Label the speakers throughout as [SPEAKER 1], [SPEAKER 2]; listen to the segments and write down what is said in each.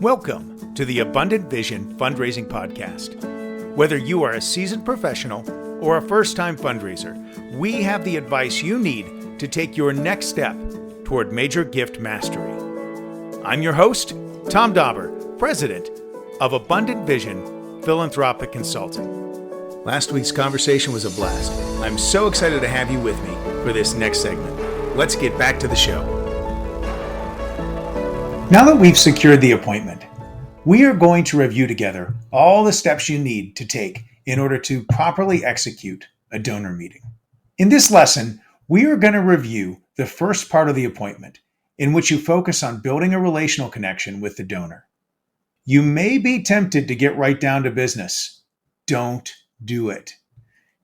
[SPEAKER 1] Welcome to the Abundant Vision Fundraising Podcast. Whether you are a seasoned professional or a first-time fundraiser, we have the advice you need to take your next step toward major gift mastery. I'm your host, Tom Dauber, President of Abundant Vision Philanthropic Consulting. Last week's conversation was a blast. I'm so excited to have you with me for this next segment. Let's get back to the show. Now that we've secured the appointment, we are going to review together all the steps you need to take in order to properly execute a donor meeting. In this lesson, we are going to review the first part of the appointment, in which you focus on building a relational connection with the donor. You may be tempted to get right down to business. Don't do it.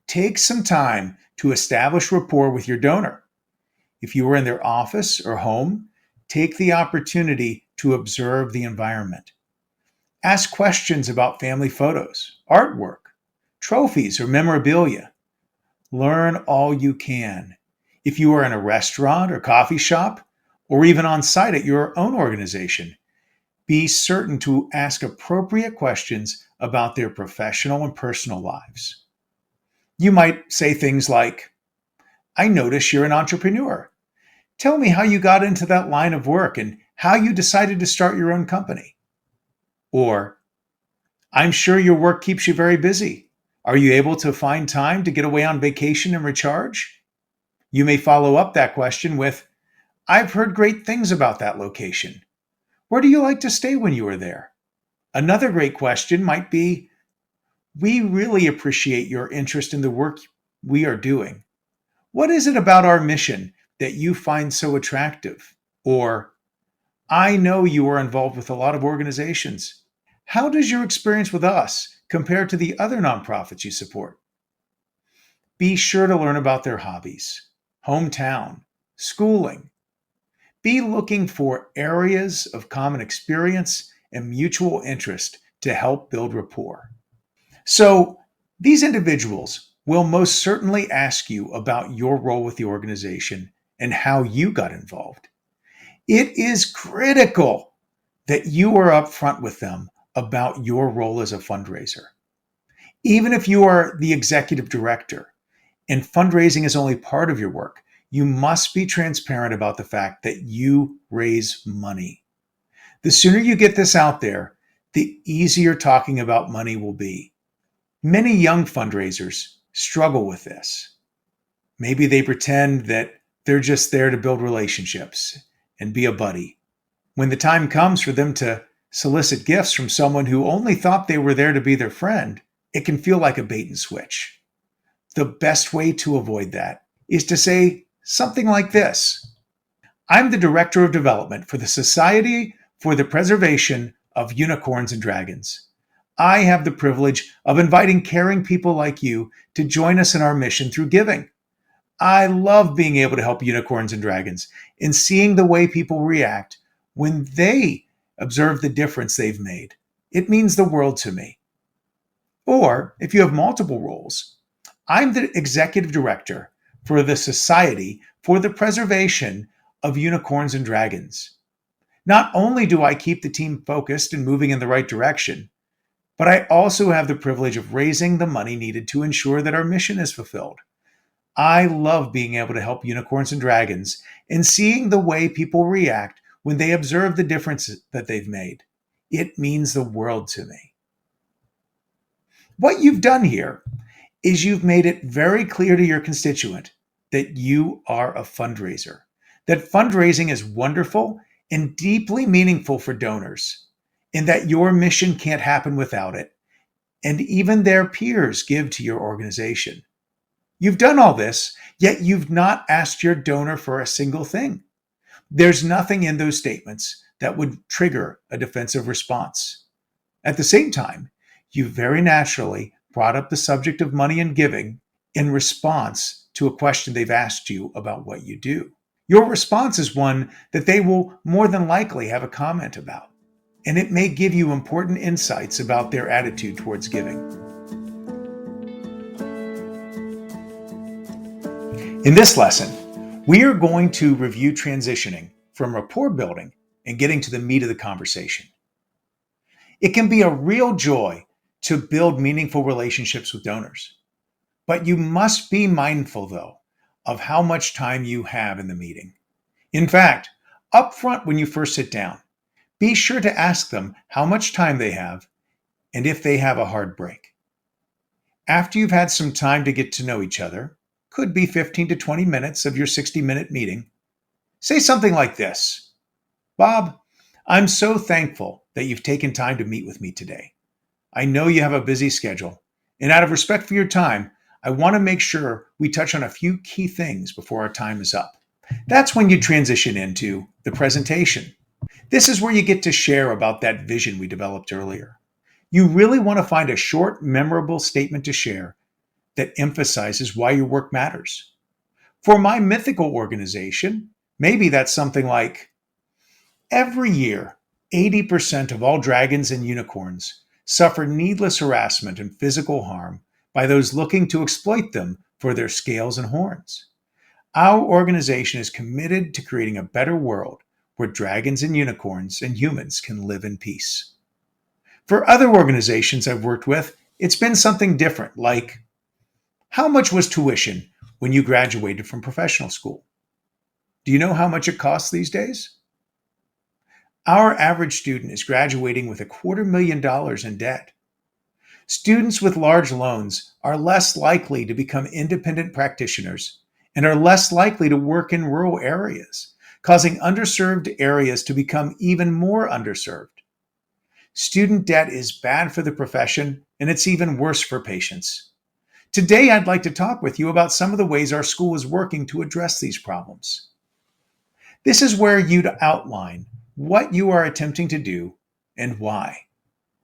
[SPEAKER 1] Take some time to establish rapport with your donor. If you are in their office or home, take the opportunity to observe the environment. Ask questions about family photos, artwork, trophies, or memorabilia. Learn all you can. If you are in a restaurant or coffee shop, or even on site at your own organization, be certain to ask appropriate questions about their professional and personal lives. You might say things like, "I notice you're an entrepreneur. Tell me how you got into that line of work and how you decided to start your own company." Or, "I'm sure your work keeps you very busy. Are you able to find time to get away on vacation and recharge?" You may follow up that question with, "I've heard great things about that location. Where do you like to stay when you are there?" Another great question might be, "We really appreciate your interest in the work we are doing. What is it about our mission that you find so attractive?" Or, "I know you are involved with a lot of organizations. How does your experience with us compare to the other nonprofits you support?" Be sure to learn about their hobbies, hometown, schooling. Be looking for areas of common experience and mutual interest to help build rapport. So, these individuals will most certainly ask you about your role with the organization and how you got involved. It is critical that you are upfront with them about your role as a fundraiser. Even if you are the executive director and fundraising is only part of your work, you must be transparent about the fact that you raise money. The sooner you get this out there, the easier talking about money will be. Many young fundraisers struggle with this. Maybe they pretend that they're just there to build relationships and be a buddy. When the time comes for them to solicit gifts from someone who only thought they were there to be their friend, it can feel like a bait and switch. The best way to avoid that is to say something like this: "I'm the Director of Development for the Society for the Preservation of Unicorns and Dragons. I have the privilege of inviting caring people like you to join us in our mission through giving. I love being able to help unicorns and dragons and seeing the way people react when they observe the difference they've made. It means the world to me." Or, if you have multiple roles, "I'm the Executive Director for the Society for the Preservation of Unicorns and Dragons. Not only do I keep the team focused and moving in the right direction, but I also have the privilege of raising the money needed to ensure that our mission is fulfilled. I love being able to help unicorns and dragons and seeing the way people react when they observe the difference that they've made. It means the world to me." What you've done here is you've made it very clear to your constituent that you are a fundraiser, that fundraising is wonderful and deeply meaningful for donors, and that your mission can't happen without it, and even their peers give to your organization. You've done all this, yet you've not asked your donor for a single thing. There's nothing in those statements that would trigger a defensive response. At the same time, you very naturally brought up the subject of money and giving in response to a question they've asked you about what you do. Your response is one that they will more than likely have a comment about, and it may give you important insights about their attitude towards giving. In this lesson, we are going to review transitioning from rapport building and getting to the meat of the conversation. It can be a real joy to build meaningful relationships with donors. But you must be mindful, though, of how much time you have in the meeting. In fact, up front when you first sit down, be sure to ask them how much time they have and if they have a hard break. After you've had some time to get to know each other, could be 15 to 20 minutes of your 60-minute meeting, say something like this: Bob, I'm so thankful that you've taken time to meet with me today. I know you have a busy schedule, and out of respect for your time, I want to make sure we touch on a few key things before our time is up. That's when you transition into the presentation. This is where you get to share about that vision we developed earlier. You really want to find a short, memorable statement to share that emphasizes why your work matters. For my mythical organization, maybe that's something like, every year, 80% of all dragons and unicorns suffer needless harassment and physical harm by those looking to exploit them for their scales and horns. Our organization is committed to creating a better world where dragons and unicorns and humans can live in peace. For other organizations I've worked with, it's been something different, like, how much was tuition when you graduated from professional school? Do you know how much it costs these days? Our average student is graduating with $250,000 in debt. Students with large loans are less likely to become independent practitioners and are less likely to work in rural areas, causing underserved areas to become even more underserved. Student debt is bad for the profession, and it's even worse for patients. Today, I'd like to talk with you about some of the ways our school is working to address these problems. This is where you'd outline what you are attempting to do and why.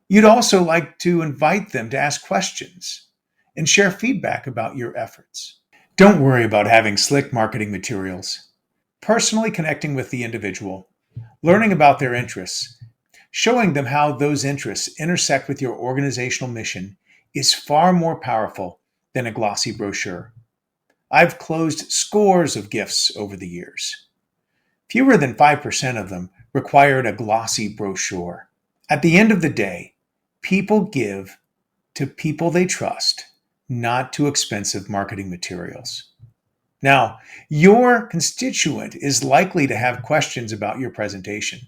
[SPEAKER 1] You'd also like to invite them to ask questions and share feedback about your efforts. Don't worry about having slick marketing materials. Personally connecting with the individual, learning about their interests, showing them how those interests intersect with your organizational mission is far more powerful than a glossy brochure. I've closed scores of gifts over the years. Fewer than 5% of them required a glossy brochure. At the end of the day, people give to people they trust, not to expensive marketing materials. Now, your constituent is likely to have questions about your presentation.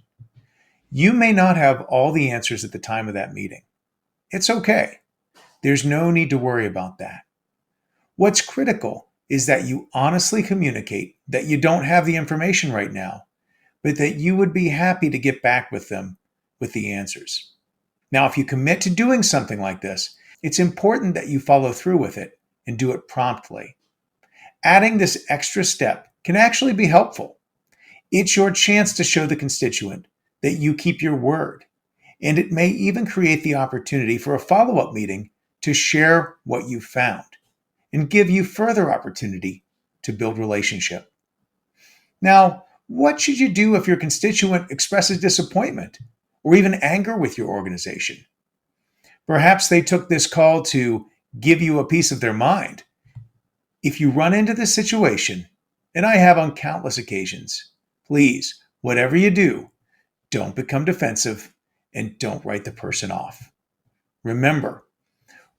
[SPEAKER 1] You may not have all the answers at the time of that meeting. It's okay. There's no need to worry about that. What's critical is that you honestly communicate that you don't have the information right now, but that you would be happy to get back with them with the answers. Now, if you commit to doing something like this, it's important that you follow through with it and do it promptly. Adding this extra step can actually be helpful. It's your chance to show the constituent that you keep your word, and it may even create the opportunity for a follow-up meeting to share what you found and give you further opportunity to build relationship. Now, what should you do if your constituent expresses disappointment or even anger with your organization? Perhaps they took this call to give you a piece of their mind. If you run into this situation, and I have on countless occasions, please, whatever you do, don't become defensive and don't write the person off. Remember,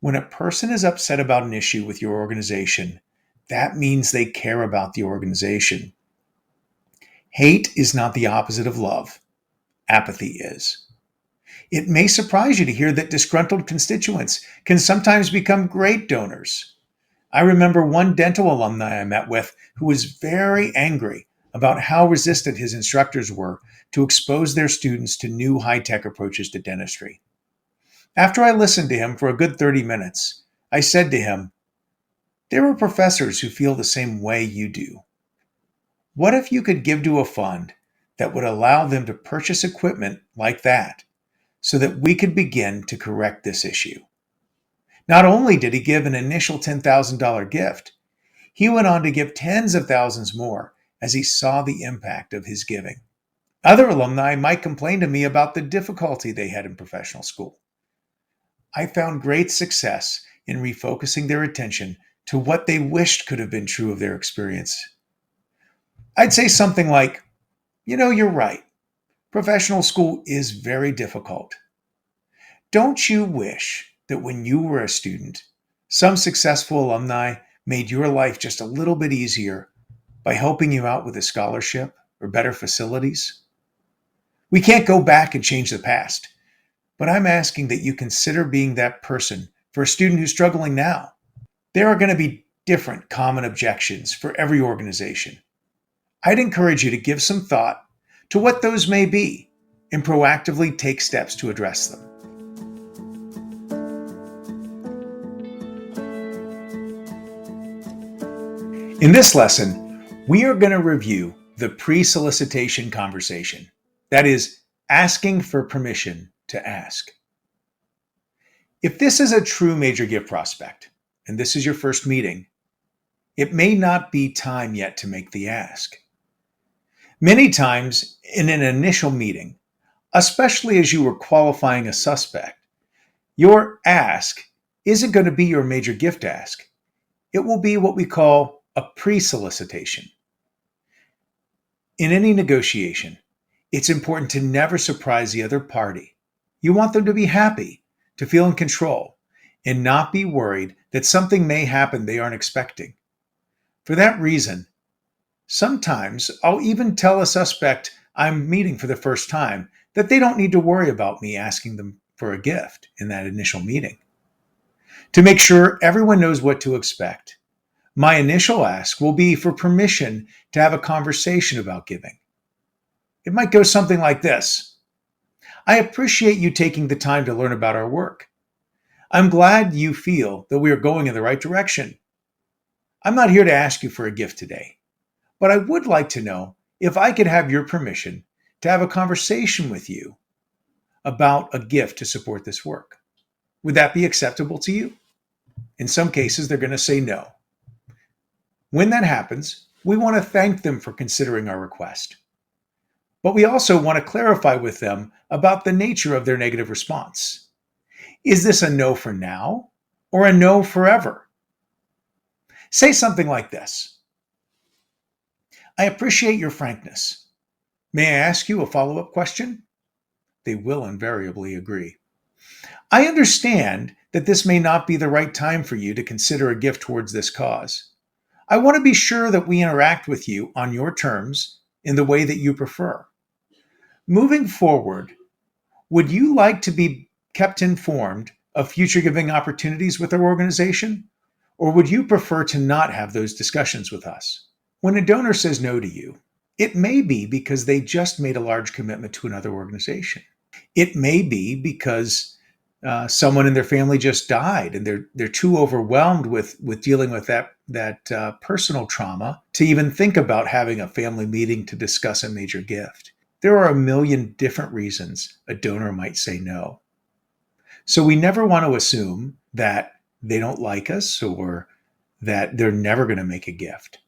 [SPEAKER 1] when a person is upset about an issue with your organization, that means they care about the organization. Hate is not the opposite of love. Apathy is. It may surprise you to hear that disgruntled constituents can sometimes become great donors. I remember one dental alumni I met with who was very angry about how resistant his instructors were to expose their students to new high-tech approaches to dentistry. After I listened to him for a good 30 minutes, I said to him, "There are professors who feel the same way you do. What if you could give to a fund that would allow them to purchase equipment like that so that we could begin to correct this issue?" Not only did he give an initial $10,000 gift, he went on to give tens of thousands more as he saw the impact of his giving. Other alumni might complain to me about the difficulty they had in professional school. I found great success in refocusing their attention to what they wished could have been true of their experience. I'd say something like, "You're right. Professional school is very difficult. Don't you wish that when you were a student, some successful alumni made your life just a little bit easier by helping you out with a scholarship or better facilities? We can't go back and change the past, but I'm asking that you consider being that person for a student who's struggling now. There are going to be different common objections for every organization. I'd encourage you to give some thought to what those may be and proactively take steps to address them. In this lesson, we are going to review the pre-solicitation conversation. That is, asking for permission to ask. If this is a true major gift prospect, and this is your first meeting, it may not be time yet to make the ask. Many times in an initial meeting, especially as you were qualifying a suspect, your ask isn't going to be your major gift ask. It will be what we call a pre-solicitation. In any negotiation, it's important to never surprise the other party. You want them to be happy, to feel in control, and not be worried that something may happen they aren't expecting. For that reason, sometimes I'll even tell a suspect I'm meeting for the first time that they don't need to worry about me asking them for a gift in that initial meeting. To make sure everyone knows what to expect, my initial ask will be for permission to have a conversation about giving. It might go something like this. I appreciate you taking the time to learn about our work. I'm glad you feel that we are going in the right direction. I'm not here to ask you for a gift today, but I would like to know if I could have your permission to have a conversation with you about a gift to support this work. Would that be acceptable to you? In some cases, they're going to say no. When that happens, we want to thank them for considering our request. But we also want to clarify with them about the nature of their negative response. Is this a no for now or a no forever? Say something like this. I appreciate your frankness. May I ask you a follow-up question? They will invariably agree. I understand that this may not be the right time for you to consider a gift towards this cause. I want to be sure that we interact with you on your terms in the way that you prefer. Moving forward, would you like to be kept informed of future giving opportunities with our organization? Or would you prefer to not have those discussions with us? When a donor says no to you, it may be because they just made a large commitment to another organization. It may be because someone in their family just died and they're too overwhelmed with dealing with that personal trauma to even think about having a family meeting to discuss a major gift. There are a million different reasons a donor might say no. So we never want to assume that they don't like us or that they're never going to make a gift.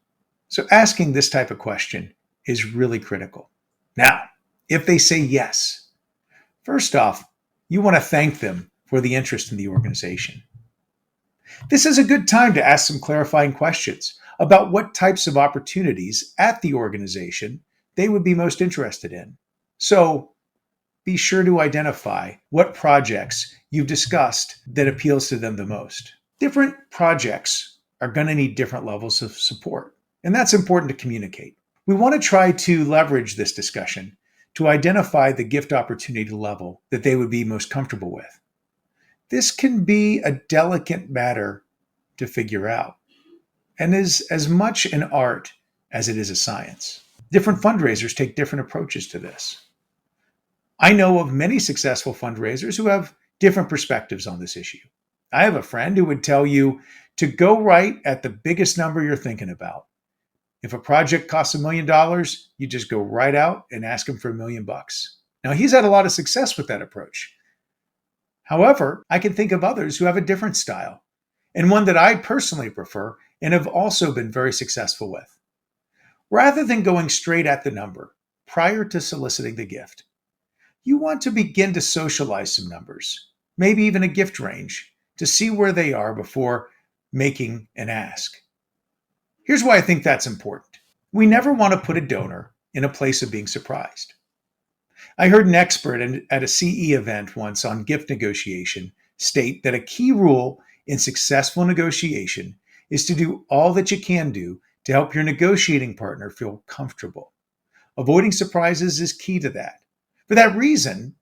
[SPEAKER 1] So asking this type of question is really critical. Now, if they say yes, first off, you want to thank them for the interest in the organization. This is a good time to ask some clarifying questions about what types of opportunities at the organization they would be most interested in. So be sure to identify what projects you've discussed that appeals to them the most. Different projects are going to need different levels of support, and that's important to communicate. We want to try to leverage this discussion to identify the gift opportunity level that they would be most comfortable with. This can be a delicate matter to figure out and is as much an art as it is a science. Different fundraisers take different approaches to this. I know of many successful fundraisers who have different perspectives on this issue. I have a friend who would tell you to go right at the biggest number you're thinking about. If a project costs $1 million, you just go right out and ask him for $1 million. Now, he's had a lot of success with that approach. However, I can think of others who have a different style, and one that I personally prefer and have also been very successful with. Rather than going straight at the number prior to soliciting the gift, you want to begin to socialize some numbers, maybe even a gift range, to see where they are before making an ask. Here's why I think that's important. We never want to put a donor in a place of being surprised. I heard an expert at a CE event once on gift negotiation state that a key rule in successful negotiation is to do all that you can do to help your negotiating partner feel comfortable. Avoiding surprises is key to that. For that reason,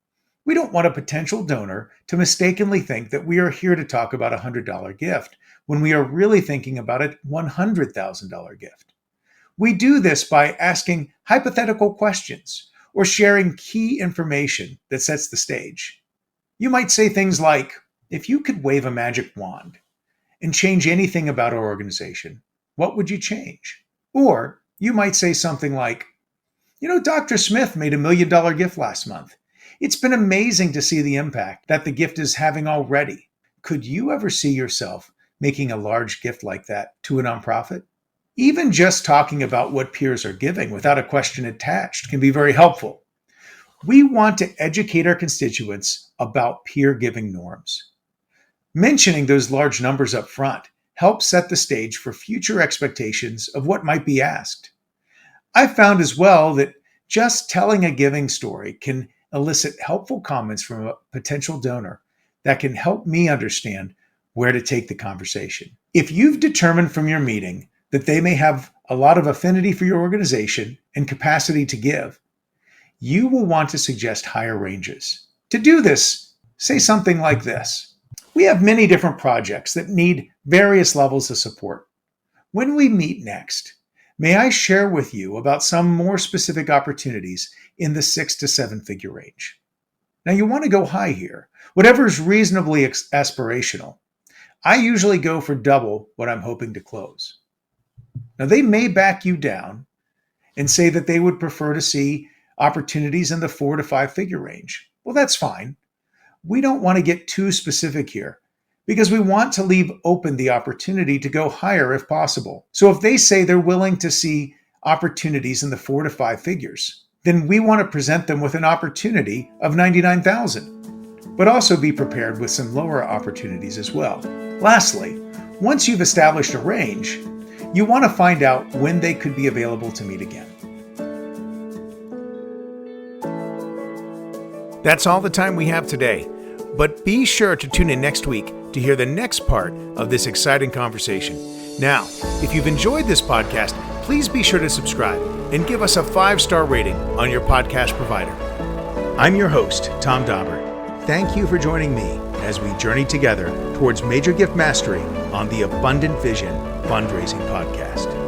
[SPEAKER 1] we don't want a potential donor to mistakenly think that we are here to talk about a $100 gift when we are really thinking about a $100,000 gift. We do this by asking hypothetical questions or sharing key information that sets the stage. You might say things like, if you could wave a magic wand and change anything about our organization, what would you change? Or you might say something like, Dr. Smith made $1 million gift last month. It's been amazing to see the impact that the gift is having already. Could you ever see yourself making a large gift like that to a nonprofit? Even just talking about what peers are giving without a question attached can be very helpful. We want to educate our constituents about peer giving norms. Mentioning those large numbers up front helps set the stage for future expectations of what might be asked. I've found as well that just telling a giving story can elicit helpful comments from a potential donor that can help me understand where to take the conversation. If you've determined from your meeting that they may have a lot of affinity for your organization and capacity to give, you will want to suggest higher ranges. To do this, say something like this. We have many different projects that need various levels of support. When we meet next, may I share with you about some more specific opportunities in the 6 to 7 figure range? Now you want to go high here, whatever is reasonably aspirational. I usually go for double what I'm hoping to close. Now they may back you down and say that they would prefer to see opportunities in the 4 to 5 figure range. Well, that's fine. We don't want to get too specific here because we want to leave open the opportunity to go higher if possible. So if they say they're willing to see opportunities in the 4 to 5 figures, then we want to present them with an opportunity of $99,000, but also be prepared with some lower opportunities as well. Lastly, once you've established a range, you want to find out when they could be available to meet again. That's all the time we have today, but be sure to tune in next week to hear the next part of this exciting conversation. Now, if you've enjoyed this podcast, please be sure to subscribe and give us a 5-star rating on your podcast provider. I'm your host, Tom Dauber. Thank you for joining me as we journey together towards major gift mastery on the Abundant Vision Fundraising Podcast.